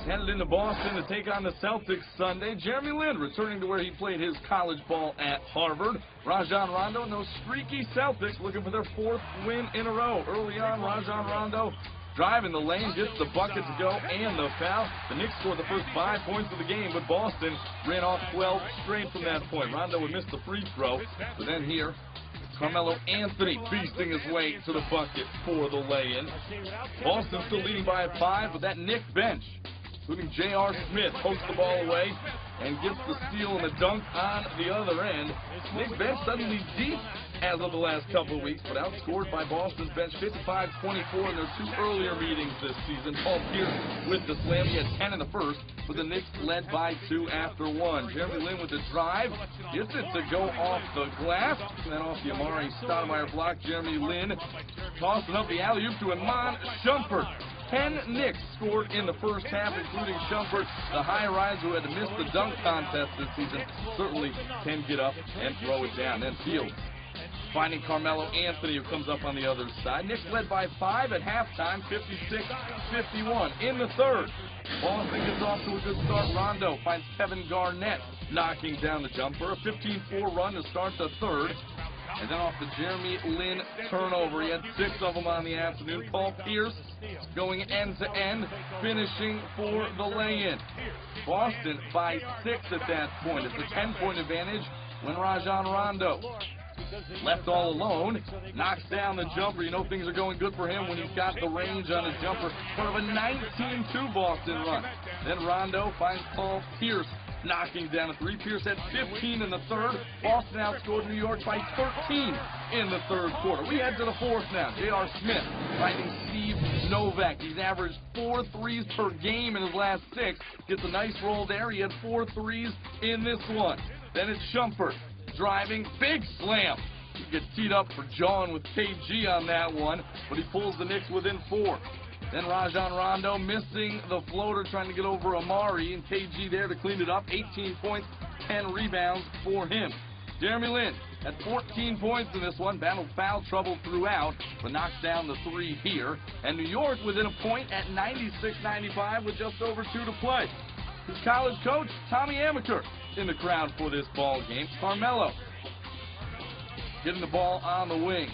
headed into Boston to take on the Celtics Sunday. Jeremy Lin returning to where he played his college ball at Harvard. Rajon Rondo and those streaky Celtics looking for their fourth win in a row. Early on, Rajon Rondo driving the lane, gets the bucket to go and the foul. The Knicks scored the first 5 points of the game, but Boston ran off 12 straight from that point. Rondo would miss the free throw, but then here, Carmelo Anthony feasting his way to the bucket for the lay-in. Boston still leading by 5, but that Knicks bench, including J.R. Smith, pokes the ball away and gets the steal and the dunk on the other end. Knicks bench suddenly deep as of the last couple of weeks, but outscored by Boston's bench 55-24 in their 2 earlier meetings this season. Paul Pierce with the slam. He had 10 in the first, but the Knicks led by 2 after 1. Jeremy Lin with the drive, gets it to go off the glass, and then off the Amari Stoudemire block. Jeremy Lin tossing up the alley-oop to Iman Shumpert. 10 Knicks scored in the first half, including Shumpert, the high-riser who had to miss the dunk contest this season. Certainly can get up and throw it down. Then Fields finding Carmelo Anthony, who comes up on the other side. Knicks led by 5 at halftime, 56-51. In the third, Boston gets off to a good start. Rondo finds Kevin Garnett knocking down the jumper. A 15-4 run to start the third. And then off the Jeremy Lin turnover, he had 6 of them on the afternoon. Paul Pierce going end-to-end, finishing for the lay-in. Boston by 6 at that point. It's a 10-point advantage when Rajon Rondo, left all alone, knocks down the jumper. You know things are going good for him when he's got the range on his jumper. Part of a 19-2 Boston run. Then Rondo finds Paul Pierce knocking down a 3. Pierce had 15 in the third. Boston outscored New York by 13 in the third quarter. We head to the fourth now. J.R. Smith finding Steve Novak. He's averaged 4 threes per game in his last 6. Gets a nice roll there. He had 4 threes in this one. Then it's Shumpert driving, big slam. He gets teed up for John with KG on that one, but he pulls the Knicks within 4. Then Rajon Rondo missing the floater, trying to get over Amari, and KG there to clean it up. 18 points, 10 rebounds for him. Jeremy Lin had 14 points in this one, battled foul trouble throughout, but knocks down the 3 here. And New York within a point at 96-95 with just over 2 to play. His college coach, Tommy Amaker, in the crowd for this ball game. Carmelo getting the ball on the wing.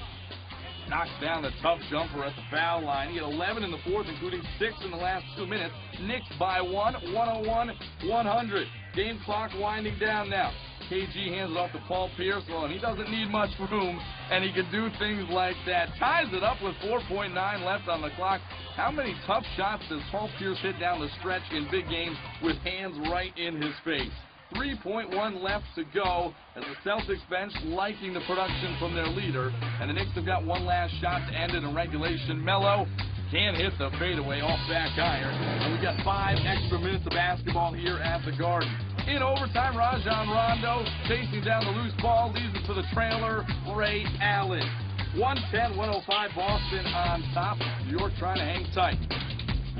Knocks down the tough jumper at the foul line. He had 11 in the fourth, including 6 in the last 2 minutes. Knicks by 1, 101-100. Game clock winding down now. KG hands it off to Paul Pierce. Well, and he doesn't need much room, and he can do things like that. Ties it up with 4.9 left on the clock. How many tough shots does Paul Pierce hit down the stretch in big games with hands right in his face? 3.1 left to go as the Celtics bench liking the production from their leader. And the Knicks have got one last shot to end it in regulation. Melo can hit the fadeaway off back iron. And we've got 5 extra minutes of basketball here at the Garden. In overtime, Rajon Rondo chasing down the loose ball, leads it to the trailer, Ray Allen. 110-105 Boston on top. New York trying to hang tight.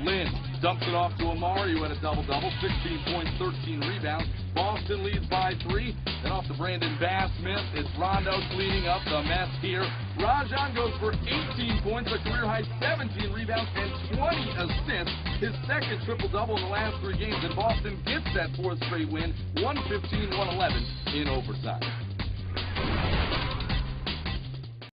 Lin dumps it off to Amari, who had a double-double, 16 points, 13 rebounds. Boston leads by 3. Then off to Brandon Bass-Smith. It's Rondo cleaning up the mess here. Rajon goes for 18 points, a career-high 17 rebounds, and 20 assists. His second triple-double in the last 3 games, and Boston gets that 4th straight win, 115-111 in overtime.